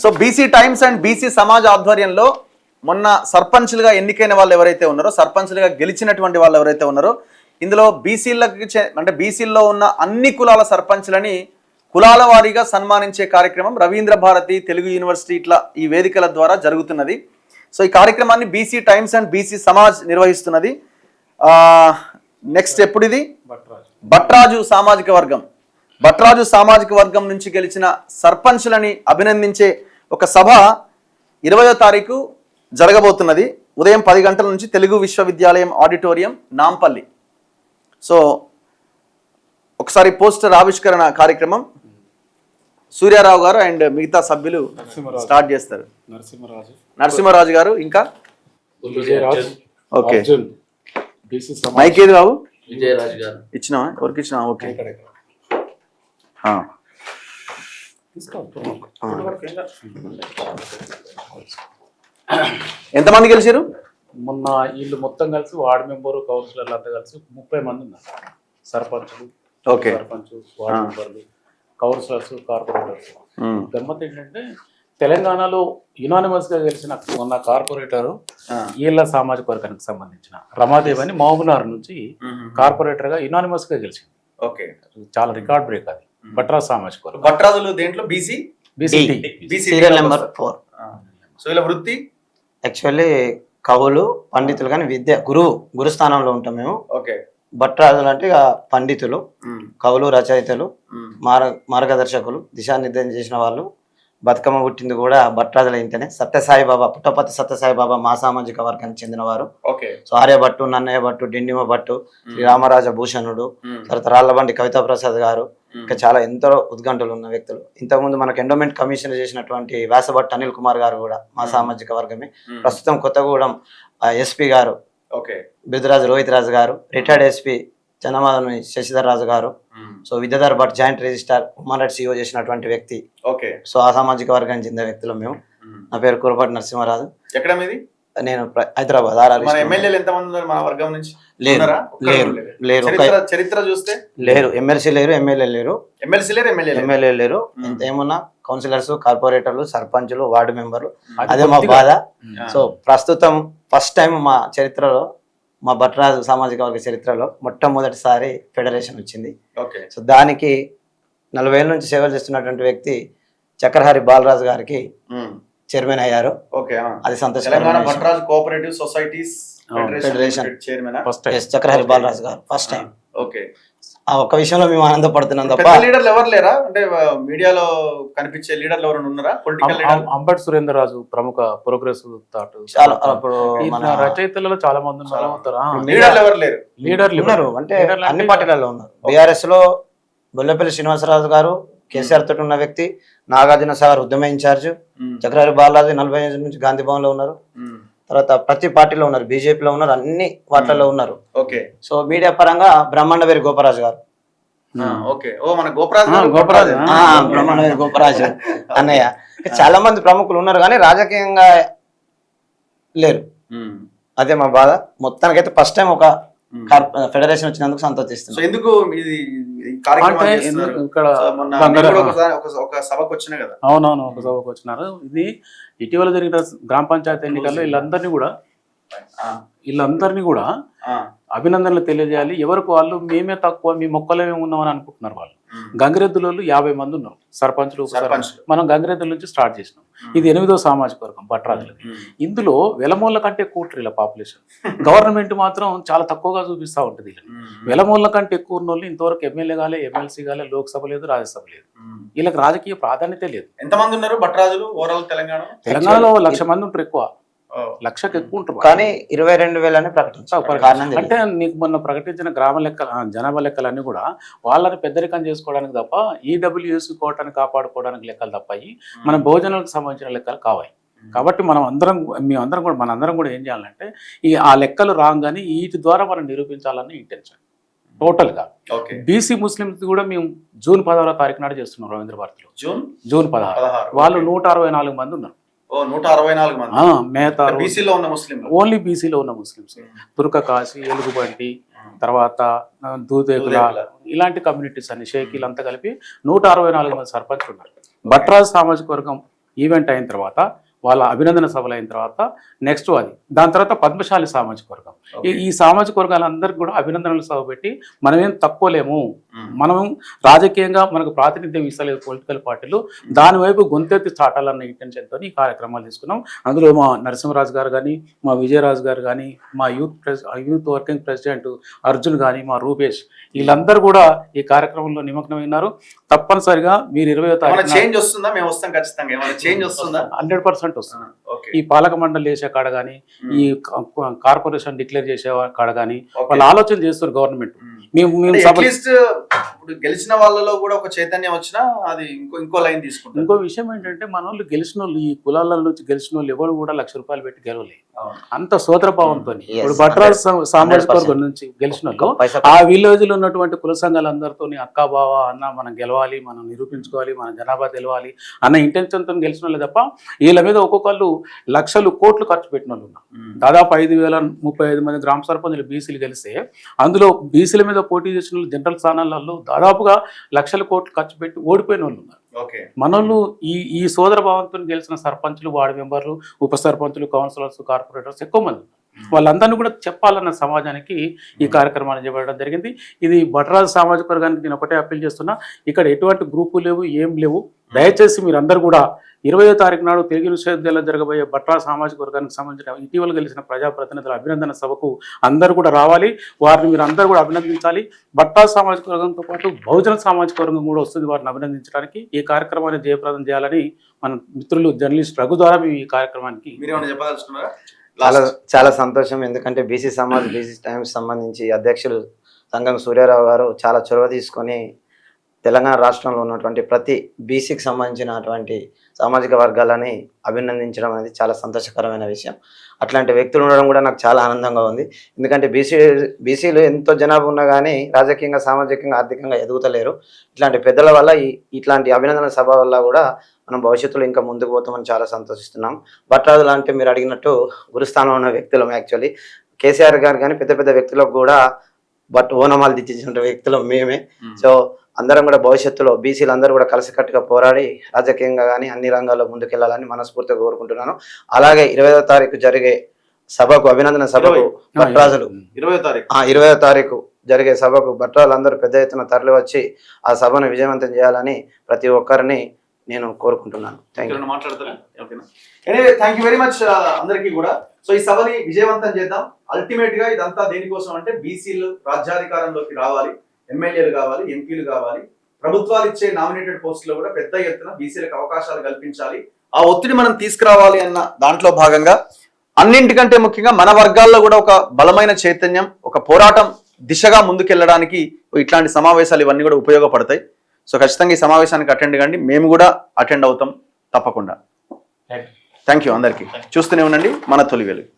So BC Times and BC Samaj ఆధ్వర్యంలో మొన్న సర్పంచ్లుగా ఎన్నికైన వాళ్ళు ఎవరైతే ఉన్నారో, సర్పంచ్లుగా గెలిచినటువంటి వాళ్ళు ఎవరైతే ఉన్నారో, ఇందులో బీసీలకి అంటే బీసీల్లో ఉన్న అన్ని కులాల సర్పంచ్లని కులాల వారీగా సన్మానించే కార్యక్రమం రవీంద్ర భారతి తెలుగు యూనివర్సిటీ ఇట్లా ఈ వేదికల ద్వారా జరుగుతున్నది. సో ఈ కార్యక్రమాన్ని BC Times and BC Samaj నిర్వహిస్తున్నది. నెక్స్ట్ ఎప్పుడు ఇది? భట్రాజు సామాజిక వర్గం. భట్రాజు సామాజిక వర్గం నుంచి గెలిచిన సర్పంచ్లని అభినందించే ఒక సభ 20వ తారీఖు జరగబోతున్నది. ఉదయం 10 గంటల నుంచి తెలుగు విశ్వవిద్యాలయం ఆడిటోరియం, నాంపల్లి. సో ఒకసారి పోస్టర్ ఆవిష్కరణ కార్యక్రమం సూర్యారావు గారు అండ్ మిగతా సభ్యులు స్టార్ట్ చేస్తారు. నరసింహరాజు గారు, ఇంకా ఓకే మైక్ ఏది బాబు ఇచ్చినావా? ఎవరికి ఇచ్చినా? ఓకే ఎంతమంది గెలిచారు మొన్న? వీళ్ళు మొత్తం కలిసి వార్డు మెంబరు, కౌన్సిలర్లు అంతా కలిసి 30 మంది ఉన్నారు. సర్పంచులు, సర్పంచ్, వార్డు మెంబర్లు, కౌన్సిలర్స్, కార్పొరేటర్స్. గమ్మత్ ఏంటంటే తెలంగాణలో యునానిమస్ గా గెలిచిన మొన్న కార్పొరేటర్ ఈళ్ళ సామాజిక వర్గానికి సంబంధించిన రమాదేవి అని మహబూబ్నగర్ నుంచి కార్పొరేటర్ గా యునానిమస్ గా గెలిచింది. ఓకే, చాలా రికార్డ్ బ్రేక్ అది. భట్రాజు సామాజిక వర్గం. భట్రాజులు దేంట్లో? BC serial number 4. సో ఇలా వృత్తి యాక్చువల్లీ కవులు, పండితులు, కానీ విద్య గురు స్థానంలో ఉంటాం మేము. ఓకే, భట్రాజులు అంటే ఇక పండితులు, కవులు, రచయితలు, మార్గదర్శకులు, దిశానిర్దేశం చేసిన వాళ్ళు. బతుకమ్మ పుట్టింది కూడా భట్రాజుల ఇంటనే. సత్యసాయిబాబా, పుట్టపర్తి సత్యసాయిబాబా మా సామాజిక వర్గానికి చెందినవారు. సో ఆర్యభట్టు, నన్నయ్య భట్టు, డిండిమ భట్టు, శ్రీ రామరాజ భూషణుడు, తర్వాత రాళ్లబండి కవితా ప్రసాద్ గారు, ఇంకా చాలా ఎంతో ఉద్గంటలు ఉన్న వ్యక్తులు. ఇంతకుముందు మనకు ఎండోమెంట్ కమిషన్ చేసినటువంటి వ్యాసభట్టు అనిల్ కుమార్ గారు కూడా మా సామాజిక వర్గమే. ప్రస్తుతం కొత్తగూడెం ఎస్పీ గారు బిద్రాజు రోహిత్ రాజు గారు, రిటైర్డ్ ఎస్పీ చందమాదని శశిధర్ రాజు గారు, so Vidyadhar Bhat joint registrar, human rights CEO చేసినటువంటి వ్యక్తి. ఓకే, సో ఆ సామాజిక వర్గానికి చెందిన వ్యక్తులు మేము. నా పేరు కురపాటి నరసింహరాజు. ఎక్కడ మీది? నేను హైదరాబాద్. ఎమ్మెల్యేలు ఎంతమంది ఉన్నారు మన వర్గం నుంచి? లేరు. చరిత్ర చూస్తే లేరు. ఎమ్మెల్సీ లేరు, ఎమ్మెల్యే లేరు. ఎమ్మెల్యే లేరు. ఎంత ఏమున్నా కౌన్సిలర్స్, కార్పొరేటర్లు, సర్పంచులు, వార్డు మెంబర్లు. అదే మా బాధ. సో ప్రస్తుతం ఫస్ట్ టైం మా చరిత్రలో, మా భట్రాజు సామాజిక వర్గ చరిత్రలో మొట్టమొదటిసారి ఫెడరేషన్ వచ్చింది. సో దానికి 40 ఏళ్ళ నుంచి సేవలు చేస్తున్నటువంటి వ్యక్తి చక్రహరి బాలరాజు గారికి చైర్మన్ అయ్యారు. అది సంతోషకరమైన చక్రహరి బాలరాజు గారు ఫస్ట్ టైం. ఆ ఒక్క విషయంలో మేము ఆనందపడుతున్నాం తప్ప. లీడర్లు ఎవరు లేరా? అంటే మీడియాలో కనిపించే లీడర్లు ఎవరైనా ఉన్నారా? పొలిటికల్ లీడర్ అంబటి సురేందర్ రాజు ప్రముఖ ప్రోగ్రెసివ్ థాట్ రచయితలలో చాలా మంది ఉన్నారు. లీడర్లు ఎవరు లేరు? లీడర్లు ఉన్నారు అంటే అన్ని పార్టీలలో ఉన్నారు. బీఆర్ఎస్ లో బొల్లపల్లి శ్రీనివాసరాజు గారు కేసీఆర్ తోటి ఉన్న వ్యక్తి, నాగార్జున సాగర్ ఉద్యమ ఇన్ఛార్జ్, చక్రహరి బాలరాజు 40 నుంచి గాంధీ భవన్ లో ఉన్నారు. తర్వాత ప్రతి పార్టీలో ఉన్నారు, బీజేపీలో ఉన్నారు, అన్ని వాటిల్లో ఉన్నారు. సో మీడియా పరంగా బ్రహ్మాండవేరి గోపరాజు గారు, బ్రహ్మాండవేరి గోపరాజు అన్నయ్య, చాలా మంది ప్రముఖులు ఉన్నారు కానీ రాజకీయంగా లేరు. అదే మా బాధ. మొత్తానికైతే ఫస్ట్ టైం ఒక ఫెడరేషన్ వచ్చినందుకు సంతోషిస్తున్నాం. ఎందుకు అవునవును, ఒక సభకు వచ్చినారు. ఇది ఇటీవల జరిగిన గ్రామ పంచాయతీ ఎన్నికల్లో వీళ్ళందరినీ కూడా అభినందనలు తెలియజేయాలి. ఎవరికి వాళ్ళు మేమే తక్కువ, మీ మొక్కలమే ఉన్నామని అనుకుంటున్నారు వాళ్ళు. గంగిరెద్దులలో 50 మంది ఉన్నారు సర్పంచులు. మనం గంగిరెద్దుల నుంచి స్టార్ట్ చేసినాం. ఇది 8వ సామాజిక వర్గం భట్రాజులకి. ఇందులో వెలమూళ్ళ కంటే ఎక్కువ ఇలా పాపులేషన్. గవర్నమెంట్ మాత్రం చాలా తక్కువగా చూపిస్తూ ఉంటుంది. వెలమూళ్ళ కంటే ఎక్కువ ఉన్న వాళ్ళు ఇంతవరకు ఎమ్మెల్యే కాలే, ఎమ్మెల్సీ కాలే, లోక్సభ లేదు, రాజ్యసభ లేదు. వీళ్ళకి రాజకీయ ప్రాధాన్యత లేదు. ఎంతమంది ఉన్నారు భట్రాజులు ఓవరాల్ తెలంగాణలో 1,00,000 మంది ఉంటారు. ఎక్కువ 1,00,000 ఎక్కువ ఉంటారు కానీ 22,000 ప్రకటించారు. అంటే నీకు మొన్న ప్రకటించిన గ్రామ లెక్కల జనాభా లెక్కలన్నీ కూడా వాళ్ళని పెద్దరికం చేసుకోవడానికి తప్ప, ఈడబ్ల్యూఎస్ కోటాన్ని కాపాడుకోవడానికి లెక్కలు తప్పాయి. మన భోజనాలకు సంబంధించిన లెక్కలు కావాలి. కాబట్టి మనందరం కూడా ఏం చేయాలంటే ఆ లెక్కలు రాగానే వీటి ద్వారా మనం నిరూపించాలని ఇంటెన్షన్ టోటల్ గా. బీసీ ముస్లింస్ కూడా మేము జూన్ 16వ తారీఖు నాడు చేస్తున్నాం రవీంద్ర భారతిలో. జూన్ 16 వాళ్ళు 164 మంది ఉన్నారు. 164 మంది ఓన్లీ బీసీలో ఉన్న ముస్లింస్. తుర్క కాశీ, ఎలుగుబంటి, తర్వాత దూదేగుల, ఇలాంటి కమ్యూనిటీస్ అన్ని షేకీలు అంతా కలిపి 164 మంది సర్పంచ్ ఉన్నారు. భట్రాజు సామాజిక వర్గం ఈవెంట్ అయిన తర్వాత వాళ్ళ అభినందన సభలు అయిన తర్వాత నెక్స్ట్ అది దాని తర్వాత పద్మశాలి సామాజిక వర్గం ఈ సామాజిక వర్గాలందరికీ కూడా అభినందనలు సభ పెట్టి మనమేం తక్కువలేము, మనం రాజకీయంగా మనకు ప్రాతినిధ్యం ఇస్తలేదు పొలిటికల్ పార్టీలు, దాని వైపు గొంతెత్తి చాటాలన్న ఇంటెన్షన్తో ఈ కార్యక్రమాలు తీసుకున్నాం. అందులో మా నరసింహరాజు గారు కానీ, మా విజయరాజు గారు కానీ, మా యూత్ వర్కింగ్ ప్రెసిడెంట్ అర్జున్ కానీ, మా రూపేష్, వీళ్ళందరూ కూడా ఈ కార్యక్రమంలో నిమగ్నమైనారు. తప్పనిసరిగా మీరు 20వ తారీఖు చేంజ్ వస్తుందా? మేము వస్తాం ఖచ్చితంగా. ఏమైనా చేంజ్ వస్తుందా? 100% వస్తుంది. ఈ పాలక మండలి చేసే కాడ కానీ, ఈ కార్పొరేషన్ డిక్లేర్ చేసే కాడ కానీ వాళ్ళు ఆలోచన చేస్తారు గవర్నమెంట్. ఇప్పుడు గెలిచిన వాళ్ళలో కూడా ఒక చైతన్యం వచ్చినా అది ఇంకో లైన్ తీసుకుంటారు. ఇంకో విషయం ఏంటంటే మన వాళ్ళు గెలిచిన వాళ్ళు, ఈ కులాల నుంచి గెలిచిన వాళ్ళు ఎవరు కూడా ₹1,00,000 పెట్టి గెలవలేదు. అంత సోదరభావంతో ఇప్పుడు భట్రాజు సామాజిక వర్గం నుంచి గెలిచిన వాళ్ళు ఆ విలేజ్ లో ఉన్నటువంటి కుల సంఘాలందరితో అక్క బావ అన్న మనం గెలవాలి, మనం నిరూపించుకోవాలి, మన జనాభా తెలవాలి అన్న ఇంటెన్షన్ తో గెలిచిన వాళ్ళే తప్ప వీళ్ళ మీద ఒక్కొక్కళ్ళు లక్షలు కోట్లు ఖర్చు పెట్టిన వాళ్ళు ఉన్నారు. దాదాపు 5,035 మంది గ్రామ సర్పంచులు బీసీలు గెలిస్తే అందులో బీసీల మీద పోటీ చేసిన వాళ్ళు జనరల్ స్థానాలలో దాదాపుగా లక్షల కోట్లు ఖర్చు పెట్టి ఓడిపోయిన వాళ్ళు ఉన్నారు. మనోళ్ళు ఈ సోదర భావంతో గెలిచిన సర్పంచులు, వార్డు మెంబర్లు, ఉప సర్పంచులు, కౌన్సిలర్స్, కార్పొరేటర్స్ ఎక్కువ మంది ఉన్నారు. వాళ్ళందరినీ కూడా చెప్పాలన్న సమాజానికి ఈ కార్యక్రమాన్ని చేపట్టడం జరిగింది. ఇది భట్రాజు సామాజిక వర్గానికి నేను ఒకటే అప్పీల్ చేస్తున్నా, ఇక్కడ ఎటువంటి గ్రూపు లేవు, ఏం లేవు. దయచేసి మీరందరూ కూడా 20వ తారీఖు నాడు తెలుగు విశ్వవిద్యాలయంలో జరగబోయే భట్రాజు సామాజిక వర్గానికి సంబంధించిన ఇటీవల గెలిచిన ప్రజాప్రతినిధుల అభినందన సభకు అందరూ కూడా రావాలి. వారిని మీరు అందరూ కూడా అభినందించాలి. భట్రాజు సామాజిక వర్గంతో పాటు బహుజన సామాజిక వర్గం కూడా వస్తుంది వారిని అభినందించడానికి. ఈ కార్యక్రమాన్ని జయప్రదం చేయాలని మన మిత్రులు జర్నలిస్ట్ రఘు ద్వారా మేము ఈ కార్యక్రమానికి చాలా సంతోషం. ఎందుకంటే బీసీ టైమ్స్ సంబంధించి అధ్యక్షులు సంగం సూర్యారావు గారు చాలా చొరవ తీసుకొని తెలంగాణ రాష్ట్రంలో ఉన్నటువంటి ప్రతి బీసీకి సంబంధించినటువంటి సామాజిక వర్గాలని అభినందించడం అనేది చాలా సంతోషకరమైన విషయం. అట్లాంటి వ్యక్తులు ఉండడం కూడా నాకు చాలా ఆనందంగా ఉంది. ఎందుకంటే బీసీలు ఎంతో జనాభా ఉన్నా కానీ రాజకీయంగా, సామాజికంగా, ఆర్థికంగా ఎదుగుతలేరు. ఇట్లాంటి పెద్దల వల్ల ఇట్లాంటి అభినందన సభ వల్ల కూడా మనం భవిష్యత్తులో ఇంకా ముందుకు పోతామని చాలా సంతోషిస్తున్నాం. భట్రాజులు అంటే మీరు అడిగినట్టు గురుస్థానంలో ఉన్న వ్యక్తులం. యాక్చువల్లీ కేసీఆర్ గారు కానీ పెద్ద పెద్ద వ్యక్తులకు కూడా ఓనమాలు తెచ్చిన వ్యక్తులం మేమే. సో అందరం కూడా భవిష్యత్తులో బీసీలు అందరూ కూడా కలిసికట్టుగా పోరాడి రాజకీయంగా కానీ అన్ని రంగాల్లో ముందుకెళ్లాలని మనస్ఫూర్తిగా కోరుకుంటున్నాను. అలాగే 20వ తారీఖు జరిగే సభకు, అభినందన సభకు భట్రాజులు 20వ తారీఖు జరిగే సభకు భట్రాజులందరూ పెద్ద ఎత్తున తరలి వచ్చి ఆ సభను విజయవంతం చేయాలని ప్రతి ఒక్కరిని నేను కోరుకుంటున్నాను. థ్యాంక్ యూ వెరీ మచ్ అందరికీ కూడా. సో ఈ సభని విజయవంతం చేద్దాం. అల్టిమేట్ గా ఇదంతా దేనికోసం అంటే బీసీలు రాజ్యాధికారంలోకి రావాలి, ఎమ్మెల్యేలు కావాలి, ఎంపీలు కావాలి, ప్రభుత్వాలు ఇచ్చే నామినేటెడ్ పోస్టులో కూడా పెద్ద ఎత్తున బీసీలకు అవకాశాలు కల్పించాలి. ఆ ఒత్తిడి మనం తీసుకురావాలి అన్న దాంట్లో భాగంగా అన్నింటికంటే ముఖ్యంగా మన వర్గాల్లో కూడా ఒక బలమైన చైతన్యం, ఒక పోరాటం దిశగా ముందుకెళ్ళడానికి ఇట్లాంటి సమావేశాలు ఇవన్నీ కూడా ఉపయోగపడతాయి. సో ఖచ్చితంగా ఈ సమావేశానికి అటెండ్ కండి. మేము కూడా అటెండ్ అవుతాం తప్పకుండా. థ్యాంక్ యూ అందరికీ. చూస్తూనే ఉండండి మన తొలి వెలుగు.